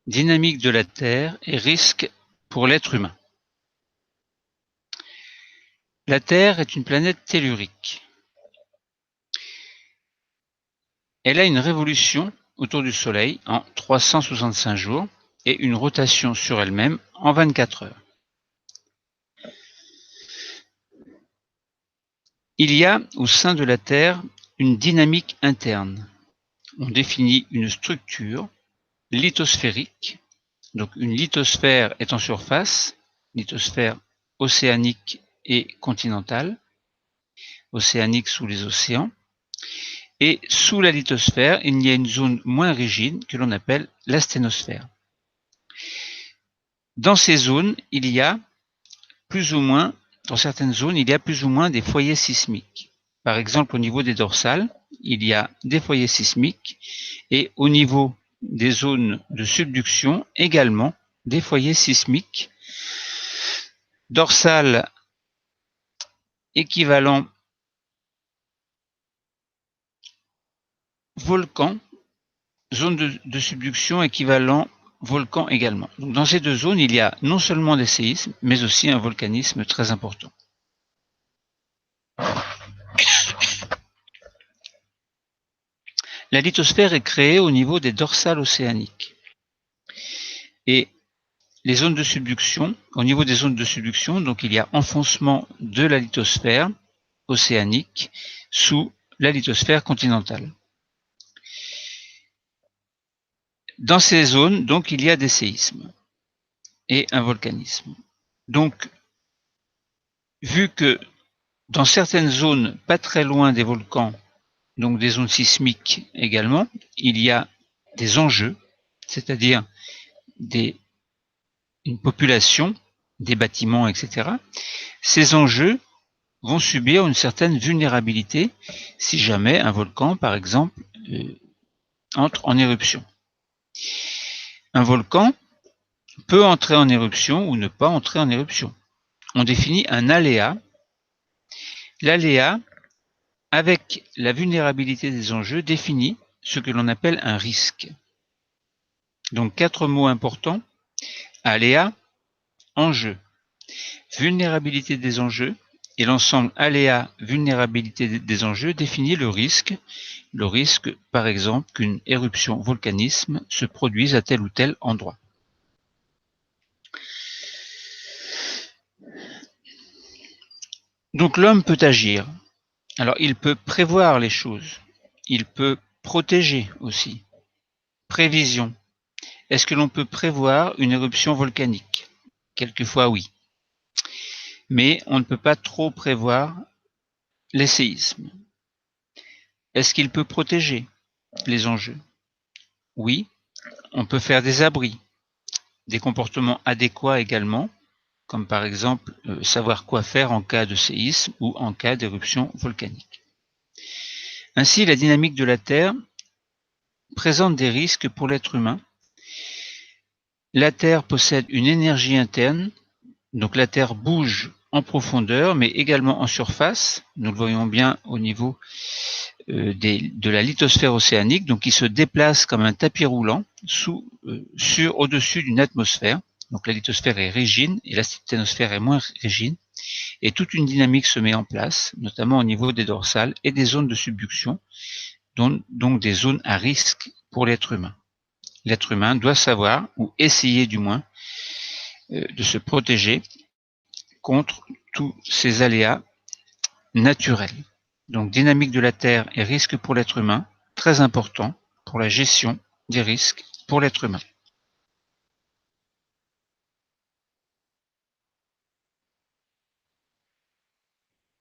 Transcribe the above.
Dynamique de la Terre et risques pour l'être humain. La Terre est une planète tellurique. Elle a une révolution autour du Soleil en 365 jours et une rotation sur elle-même en 24 heures. Il y a au sein de la Terre une dynamique interne. On définit une structure lithosphérique. Donc une lithosphère est en surface, lithosphère océanique et continentale, océanique sous les océans. Et sous la lithosphère, il y a une zone moins rigide que l'on appelle l'asténosphère. Dans ces zones, il y a plus ou moins, dans certaines zones, il y a plus ou moins des foyers sismiques. Par exemple, au niveau des dorsales, il y a des foyers sismiques et au niveau des zones de subduction, également des foyers sismiques. Dorsale équivalent volcan, zone de subduction équivalent volcan également. Donc dans ces deux zones, il y a non seulement des séismes, mais aussi un volcanisme très important. La lithosphère est créée au niveau des dorsales océaniques. Et les zones de subduction, au niveau des zones de subduction, donc il y a enfoncement de la lithosphère océanique sous la lithosphère continentale. Dans ces zones, donc, il y a des séismes et un volcanisme. Donc, vu que dans certaines zones, pas très loin des volcans, donc des zones sismiques également, il y a des enjeux, c'est-à-dire une population, des bâtiments, etc. Ces enjeux vont subir une certaine vulnérabilité si jamais un volcan, par exemple, entre en éruption. Un volcan peut entrer en éruption ou ne pas entrer en éruption. On définit un aléa. L'aléa, avec la vulnérabilité des enjeux, définit ce que l'on appelle un risque. Donc 4 mots importants: aléa, enjeu, vulnérabilité des enjeux, et l'ensemble aléa, vulnérabilité des enjeux définit le risque. Le risque, par exemple, qu'une éruption volcanisme se produise à tel ou tel endroit. Donc l'homme peut agir. Alors il peut prévoir les choses. Il peut protéger aussi. Prévision. Est-ce que l'on peut prévoir une éruption volcanique? Quelquefois oui. Mais on ne peut pas trop prévoir les séismes. Est-ce qu'il peut protéger les enjeux? Oui. On peut faire des abris, des comportements adéquats également, comme par exemple savoir quoi faire en cas de séisme ou en cas d'éruption volcanique. Ainsi, la dynamique de la Terre présente des risques pour l'être humain. La Terre possède une énergie interne, donc la Terre bouge en profondeur, mais également en surface. Nous le voyons bien au niveau de la lithosphère océanique, donc qui se déplace comme un tapis roulant au-dessus d'une atmosphère. Donc la lithosphère est rigide et la sténosphère est moins rigide. Et toute une dynamique se met en place, notamment au niveau des dorsales et des zones de subduction, donc des zones à risque pour l'être humain. L'être humain doit savoir, ou essayer du moins, de se protéger contre tous ces aléas naturels. Donc dynamique de la Terre et risque pour l'être humain, très important pour la gestion des risques pour l'être humain.